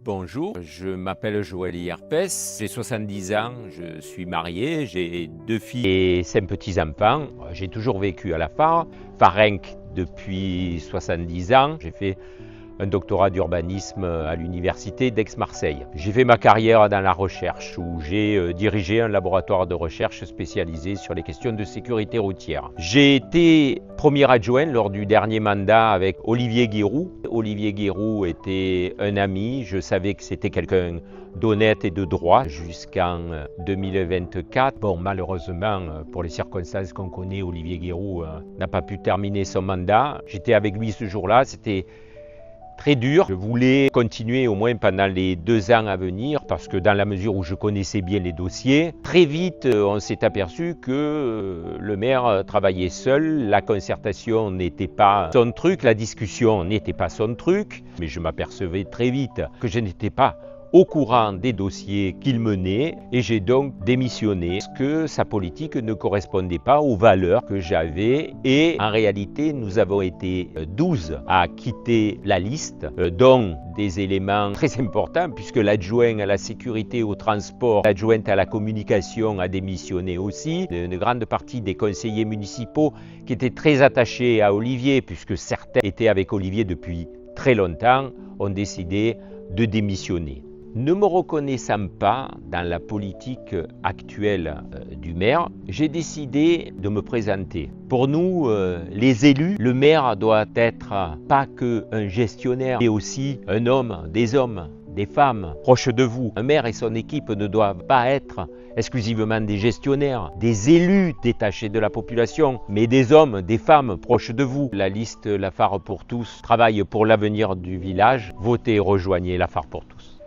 Bonjour, je m'appelle Joël Hierpes, j'ai 70 ans, je suis marié, j'ai 2 filles et 5 petits-enfants. J'ai toujours vécu à la Fare, Farenc depuis 70 ans. J'ai fait un doctorat d'urbanisme à l'université d'Aix-Marseille. J'ai fait ma carrière dans la recherche où j'ai dirigé un laboratoire de recherche spécialisé sur les questions de sécurité routière. J'ai été premier adjoint lors du dernier mandat avec Olivier Guéroux. Olivier Guéroux était un ami, je savais que c'était quelqu'un d'honnête et de droit jusqu'en 2024. Bon, malheureusement, pour les circonstances qu'on connaît, Olivier Guéroux n'a pas pu terminer son mandat. J'étais avec lui ce jour-là, c'était très dur. Je voulais continuer au moins pendant les 2 ans à venir parce que dans la mesure où je connaissais bien les dossiers, très vite on s'est aperçu que le maire travaillait seul, la concertation n'était pas son truc, la discussion n'était pas son truc, mais je m'apercevais très vite que je n'étais pas au courant des dossiers qu'il menait et j'ai donc démissionné parce que sa politique ne correspondait pas aux valeurs que j'avais et en réalité nous avons été 12 à quitter la liste, dont des éléments très importants puisque l'adjoint à la sécurité et au transport, l'adjointe à la communication a démissionné aussi, une grande partie des conseillers municipaux qui étaient très attachés à Olivier puisque certains étaient avec Olivier depuis très longtemps ont décidé de démissionner. Ne me reconnaissant pas dans la politique actuelle du maire, j'ai décidé de me présenter. Pour nous, les élus, le maire doit être pas qu'un gestionnaire, mais aussi un homme, des femmes proches de vous. Un maire et son équipe ne doivent pas être exclusivement des gestionnaires, des élus détachés de la population, mais des hommes, des femmes proches de vous. La liste La Fare pour tous travaille pour l'avenir du village. Votez et rejoignez La Fare pour tous.